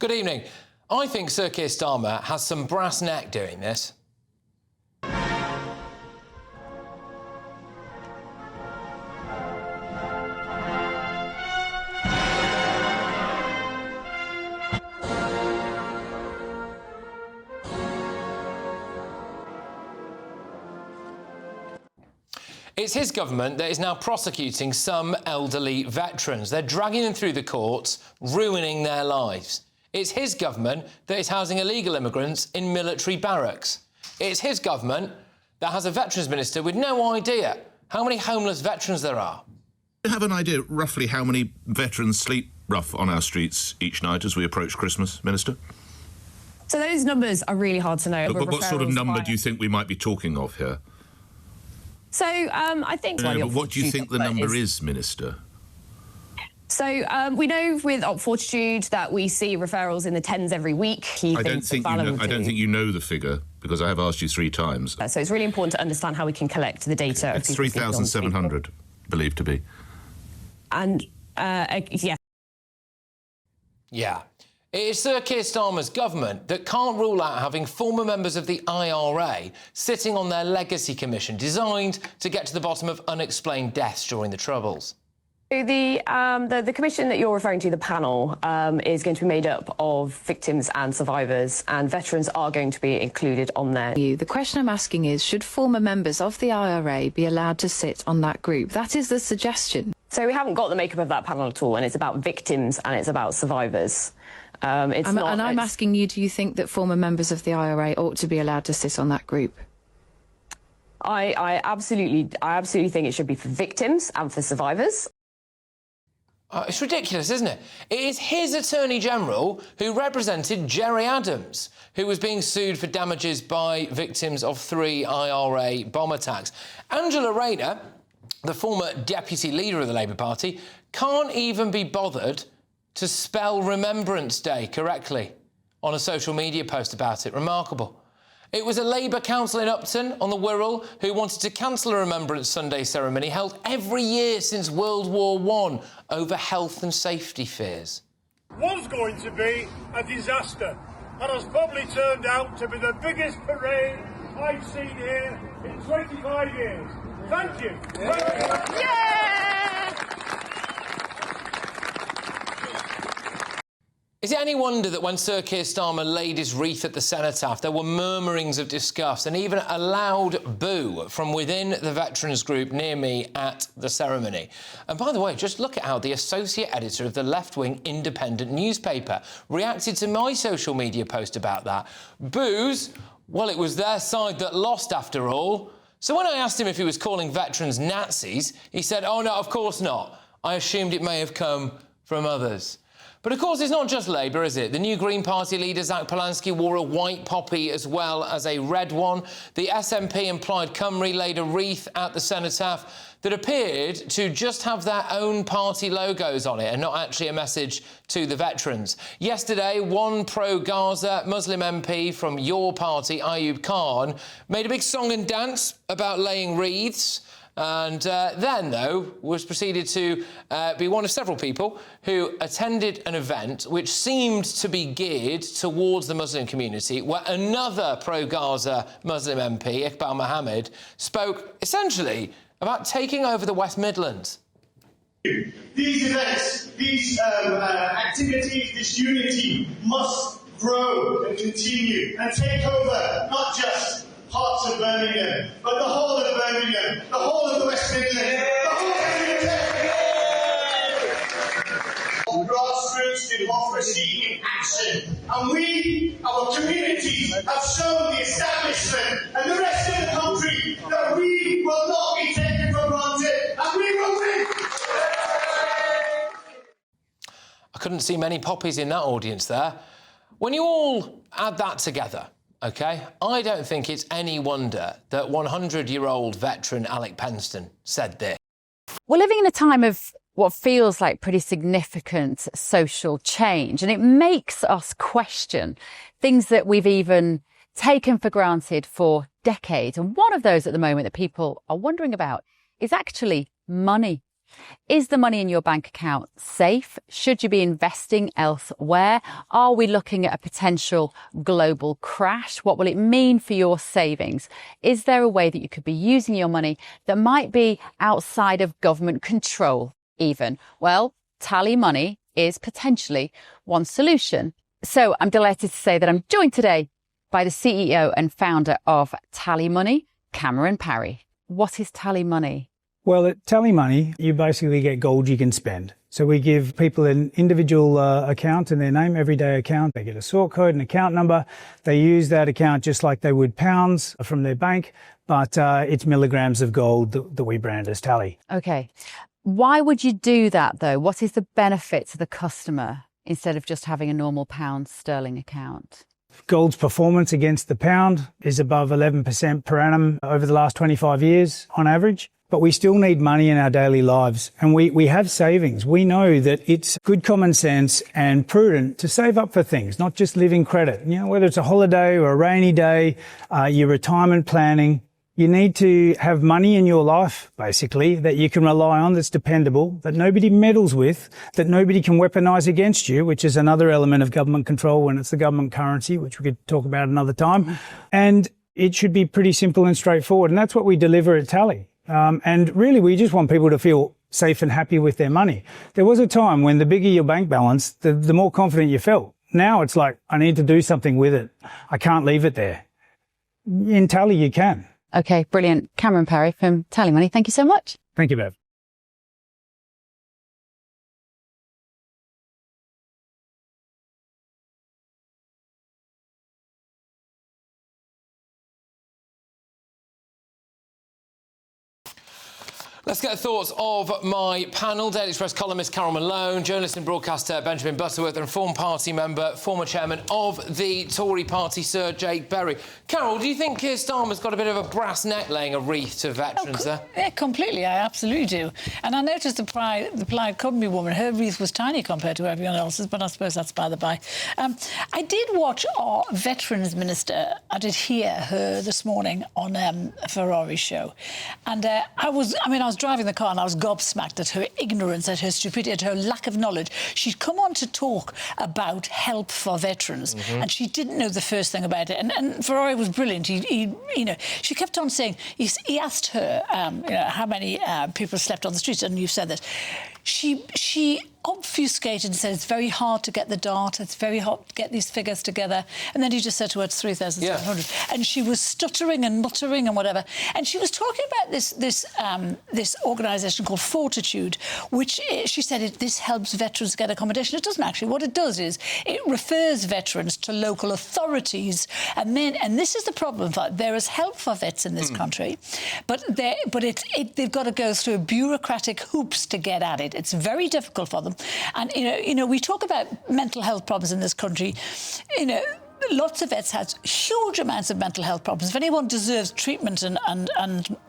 Good evening. I think Sir Keir Starmer has some brass neck doing this. It's his government that is now prosecuting some elderly veterans. They're dragging them through the courts, ruining their lives. It's his government that is housing illegal immigrants in military barracks. It's his government that has a veterans minister with no idea how many homeless veterans there are. Do you have an idea roughly how many veterans sleep rough on our streets each night as we approach Christmas, Minister? So those numbers are really hard to know. But what sort of number do you think we might be talking of here? So I think... but what do you think the number is, Minister? So we know with Op Fortitude that we see referrals in the tens every week. I don't think you know the figure, because I have asked you 3 times. So it's really important to understand how we can collect the data. It's 3,700, believed to be. And, yeah. Yeah. It is Sir Keir Starmer's government that can't rule out having former members of the IRA sitting on their legacy commission designed to get to the bottom of unexplained deaths during the Troubles. The commission that you're referring to, the panel, is going to be made up of victims and survivors, and veterans are going to be included on there. The question I'm asking is, should former members of the IRA be allowed to sit on that group? That is the suggestion. So we haven't got the makeup of that panel at all, and it's about victims and it's about survivors. I'm asking you, do you think that former members of the IRA ought to be allowed to sit on that group? I absolutely think it should be for victims and for survivors. It's ridiculous, isn't it? It is his Attorney General who represented Jerry Adams, who was being sued for damages by victims of 3 IRA bomb attacks. Angela Rayner, the former deputy leader of the Labour Party, can't even be bothered to spell Remembrance Day correctly on a social media post about it. Remarkable. It was a Labour council in Upton on the Wirral who wanted to cancel a Remembrance Sunday ceremony held every year since World War I over health and safety fears. Was going to be a disaster and has probably turned out to be the biggest parade I've seen here in 25 years. Thank you. Is it any wonder that when Sir Keir Starmer laid his wreath at the cenotaph, there were murmurings of disgust and even a loud boo from within the veterans group near me at the ceremony? And by the way, just look at how the associate editor of the left-wing independent newspaper reacted to my social media post about that. Boos? Well, it was their side that lost after all. So when I asked him if he was calling veterans Nazis, he said, "Oh, no, of course not. I assumed it may have come from others." But of course, it's not just Labour, is it? The new Green Party leader, Zach Polanski, wore a white poppy as well as a red one. The SNP and Plaid Cymru laid a wreath at the cenotaph that appeared to just have their own party logos on it and not actually a message to the veterans. Yesterday, one pro-Gaza Muslim MP from your party, Ayub Khan, made a big song and dance about laying wreaths. And then, though, was proceeded to be one of several people who attended an event which seemed to be geared towards the Muslim community, where another pro-Gaza Muslim MP, Iqbal Mohammed, spoke essentially about taking over the West Midlands. These events, these activities, this unity must grow and continue and take over not just parts of Birmingham, but the whole of Birmingham, the whole of the West Midlands, the whole of the UK. Grassroots democracy in action. And we, our communities, have shown the establishment and the rest of the country that we will not be taken for granted and we will win. I couldn't see many poppies in that audience there. When you all add that together, OK, I don't think it's any wonder that 100-year-old veteran Alec Penston said this. We're living in a time of what feels like pretty significant social change, and it makes us question things that we've even taken for granted for decades. And one of those at the moment that people are wondering about is actually money. Is the money in your bank account safe? Should you be investing elsewhere? Are we looking at a potential global crash? What will it mean for your savings? Is there a way that you could be using your money that might be outside of government control even? Well, TallyMoney is potentially one solution. So I'm delighted to say that I'm joined today by the CEO and founder of TallyMoney, Cameron Parry. What is TallyMoney? Well, at TallyMoney, you basically get gold you can spend. So we give people an individual account in their name, everyday account. They get a sort code, an account number. They use that account just like they would pounds from their bank, but it's milligrams of gold that we brand as Tally. Okay. Why would you do that, though? What is the benefit to the customer instead of just having a normal pound sterling account? Gold's performance against the pound is above 11% per annum over the last 25 years on average. But we still need money in our daily lives, and we have savings. We know that it's good common sense and prudent to save up for things, not just living credit. You know, whether it's a holiday or a rainy day, your retirement planning, you need to have money in your life, basically, that you can rely on, that's dependable, that nobody meddles with, that nobody can weaponise against you, which is another element of government control when it's the government currency, which we could talk about another time. And it should be pretty simple and straightforward, and that's what we deliver at Tally. And really, we just want people to feel safe and happy with their money. There was a time when the bigger your bank balance, the more confident you felt. Now it's like, I need to do something with it. I can't leave it there. In Tally, you can. Okay, brilliant. Cameron Parry from TallyMoney, thank you so much. Thank you, Bev. Let's get the thoughts of my panel. Daily Express columnist Carol Malone, journalist and broadcaster Benjamin Butterworth, and former party member, former chairman of the Tory party, Sir Jake Berry. Carol, do you think Keir Starmer's got a bit of a brass neck laying a wreath to veterans there? Yeah, completely. I absolutely do. And I noticed the Plaid Cymru woman, her wreath was tiny compared to everyone else's, but I suppose that's by the by. I did watch our Veterans Minister. I did hear her this morning on a Ferrari show. And I was driving the car and I was gobsmacked at her ignorance, at her stupidity, at her lack of knowledge. She'd come on to talk about help for veterans, and she didn't know the first thing about it. And Ferrari was brilliant. She kept on saying, he asked her, how many people slept on the streets, and you've said that. She obfuscated and said it's very hard to get the data, it's very hard to get these figures together. And then he just said to her, it's 3,700. Yeah. And she was stuttering and muttering and whatever. And she was talking about this organisation called Fortitude, which she said this helps veterans get accommodation. It doesn't actually. What it does is it refers veterans to local authorities. And this is the problem. There is help for vets in this country, but they've got to go through bureaucratic hoops to get at it. It's very difficult for them. And, we talk about mental health problems in this country. Lots of vets have huge amounts of mental health problems. If anyone deserves treatment and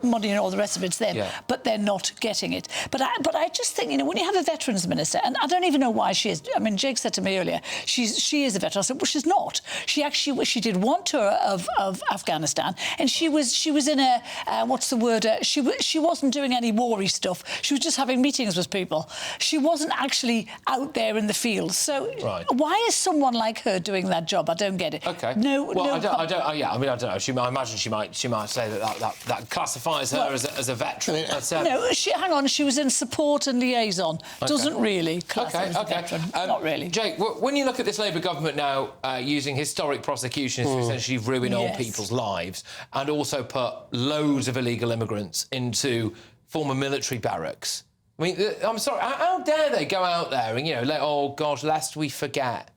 money and all the rest of it, it's them. Yeah. But they're not getting it. But I just think, when you have a Veterans Minister, and I don't even know why she is. I mean, Jake said to me earlier, she is a veteran. I said, well, she's not. She did one tour of Afghanistan, and she was in a what's the word? She wasn't doing any war-y stuff. She was just having meetings with people. She wasn't actually out there in the field. So why is someone like her doing that job? I don't get it. Okay. I don't know. I imagine she might say that classifies her as a veteran. No, hang on. She was in support and liaison. Okay. Doesn't really classify as a veteran. Not really. Jake, when you look at this Labour government now using historic prosecutions to essentially ruin old people's lives and also put loads of illegal immigrants into former military barracks. I mean, I'm sorry. How dare they go out there and lest we forget.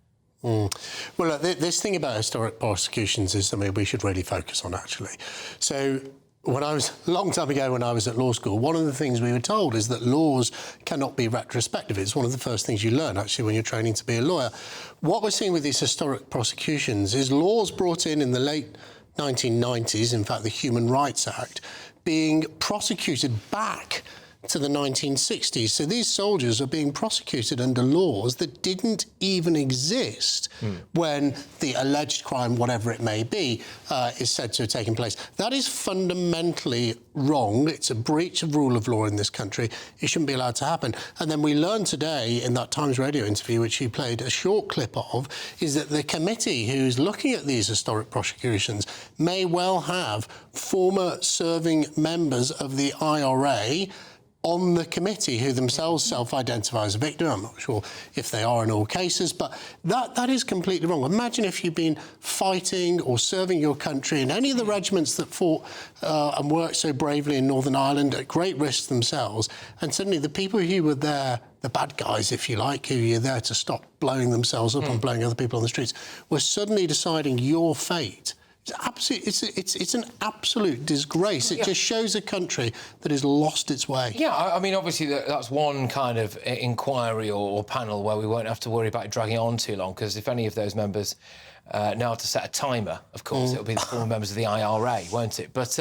Well, look, this thing about historic prosecutions is something we should really focus on, actually. So, a long time ago when I was at law school, one of the things we were told is that laws cannot be retrospective. It's one of the first things you learn, actually, when you're training to be a lawyer. What we're seeing with these historic prosecutions is laws brought in the late 1990s, in fact, the Human Rights Act, being prosecuted back to the 1960s. So these soldiers are being prosecuted under laws that didn't even exist when the alleged crime, whatever it may be, is said to have taken place. That is fundamentally wrong. It's a breach of rule of law in this country. It shouldn't be allowed to happen. And then we learned today in that Times Radio interview, which you played a short clip of, is that the committee who's looking at these historic prosecutions may well have former serving members of the IRA on the committee who themselves self-identify as a victim. I'm not sure if they are in all cases, but that is completely wrong. Imagine if you've been fighting or serving your country in any of the regiments that fought and worked so bravely in Northern Ireland at great risk themselves, and suddenly the people who were there, the bad guys, if you like, who you're there to stop blowing themselves up and blowing other people on the streets, were suddenly deciding your fate. It's an absolute disgrace. It just shows a country that has lost its way. Yeah, I mean, obviously, that's one kind of inquiry or panel where we won't have to worry about it dragging on too long, because if any of those members know how to set a timer, of course, it'll be the former members of the IRA, won't it? But,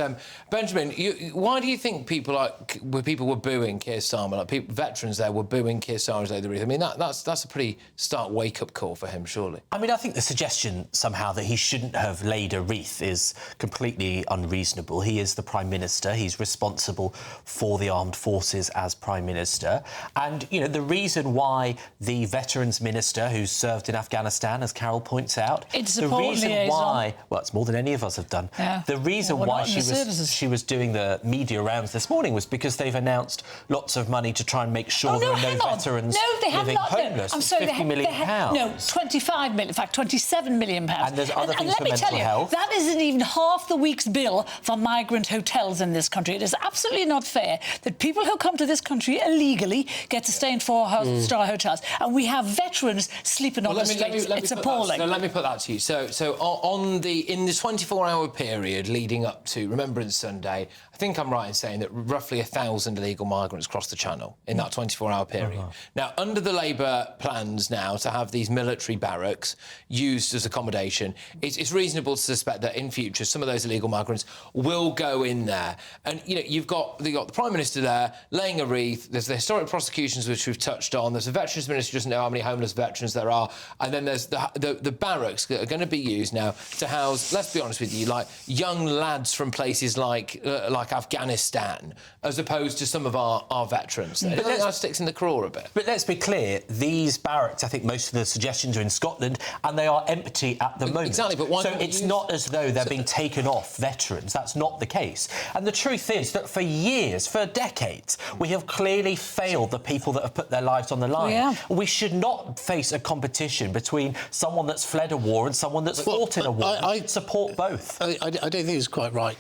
Benjamin, why do you think people were booing Keir Starmer, like veterans there were booing Keir Starmer as they wreath? I mean, that's a pretty stark wake-up call for him, surely. I mean, I think the suggestion somehow that he shouldn't have laid a wreath is completely unreasonable. He is the Prime Minister. He's responsible for the armed forces as Prime Minister. And, you know, the reason why the Veterans Minister, who's served in Afghanistan, as Carol points out, the reason why... Well, it's more than any of us have done. Yeah. The reason why she was doing the media rounds this morning was because they've announced lots of money to try and make sure there are no veterans living homeless. I'm sorry, £50 million. No, 25 million, in fact, 27 million pounds. And there's other things for mental health. That isn't even half the week's bill for migrant hotels in this country. It is absolutely not fair that people who come to this country illegally get to stay in four-star hotels, and we have veterans sleeping on the streets. It's appalling. So let me put that to you. So in the 24-hour period leading up to Remembrance Sunday, I think I'm right in saying that roughly 1,000 illegal migrants crossed the Channel in that 24-hour period. Now, under the Labour plans now to have these military barracks used as accommodation, it's reasonable to suspect that in future some of those illegal migrants will go in there. And, you know, you've got the Prime Minister there laying a wreath. There's the historic prosecutions, which we've touched on. There's a Veterans Minister who doesn't know how many homeless veterans there are. And then there's the barracks that are going to be used now to house, let's be honest with you, like young lads from places like Afghanistan, as opposed to some of our veterans. I think that sticks in the craw a bit. But let's be clear, these barracks, I think most of the suggestions are in Scotland, and they are empty at the moment. Exactly, but why? So it's not as though they're being taken off veterans. That's not the case. And the truth is that for years, for decades, we have clearly failed the people that have put their lives on the line. We should not face a competition between someone that's fled a war and someone that's fought in a war. I support both. I don't think it's quite right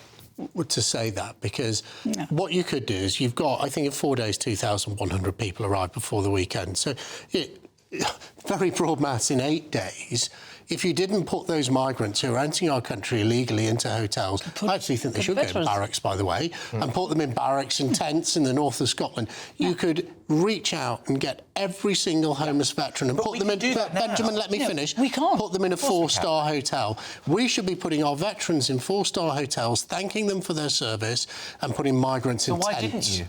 to say that, because what you could do is you've got, I think in 4 days, 2,100 people arrived before the weekend. So, very broad maths, in 8 days, if you didn't put those migrants who are entering our country illegally into hotels, I actually think they should go in barracks, by the way, and put them in barracks and tents in the north of Scotland. You could reach out and get every single homeless veteran and put them in... Benjamin, let me finish. We can't. Put them in a four-star hotel. We should be putting our veterans in four-star hotels, thanking them for their service, and putting migrants in tents. Why didn't you?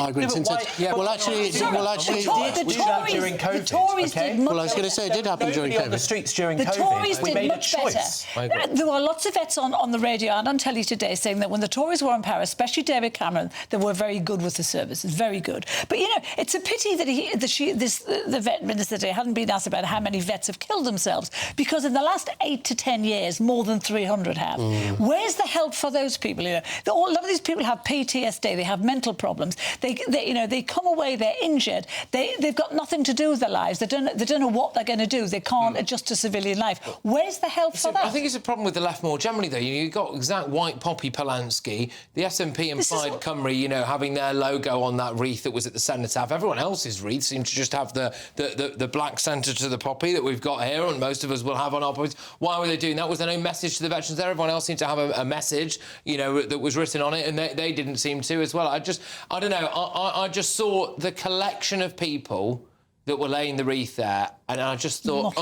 Migrants in tents. Well, actually... during COVID. The Tories did much Well, I was going to say it did happen during COVID. On the streets during the COVID. Tories we did made much a choice. better. There were lots of vets on the radio and on telly today saying that when the Tories were in power, especially David Cameron, they were very good with the services, very good. But, you know, it's a pity that the vet minister today hadn't been asked about how many vets have killed themselves, because in the last 8 to 10 years, more than 300 have. Where's the help for those people? You know, a lot of these people have PTSD, they have mental problems. They come away, they're injured. They've got nothing to do with their lives. They don't know what they're going to do. They can't adjust to civilian life. Where's the help for that? I think it's a problem with the left more generally, though. You've got exact white poppy Polanski, the SNP and Plaid Cymru, you know, having their logo on that wreath that was at the cenotaph. Everyone else's wreath seems to just have the black centre to the poppy that we've got here, and most of us will have on our poppies. Why were they doing that? Was there no message to the veterans there? Everyone else seemed to have a message, you know, that was written on it, and they didn't seem to as well. I don't know. I just saw the collection of people that were laying the wreath there, and I just thought,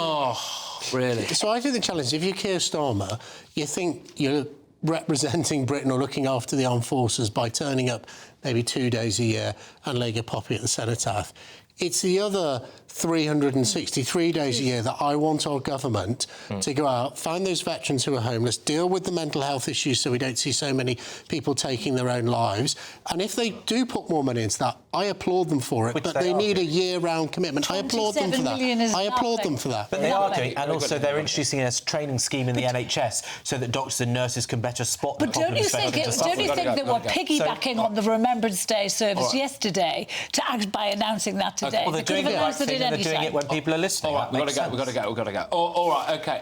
really? So I think the challenge, if you're Keir Starmer, you think you're representing Britain or looking after the armed forces by turning up maybe 2 days a year and leg a poppy at the cenotaph. It's the other 363 days a year that I want our government to go out, find those veterans who are homeless, deal with the mental health issues so we don't see so many people taking their own lives. And if they do put more money into that, I applaud them for it. But they need a year-round commitment. I applaud them for that. I applaud them for that. But they are doing, and also they're introducing a training scheme in the NHS so that doctors and nurses can better spot the problem. But don't you think that we're piggybacking on the Remembrance Day service yesterday to act by announcing that today? Well, they're doing it when people are listening. All right, we've got to go. All right, OK.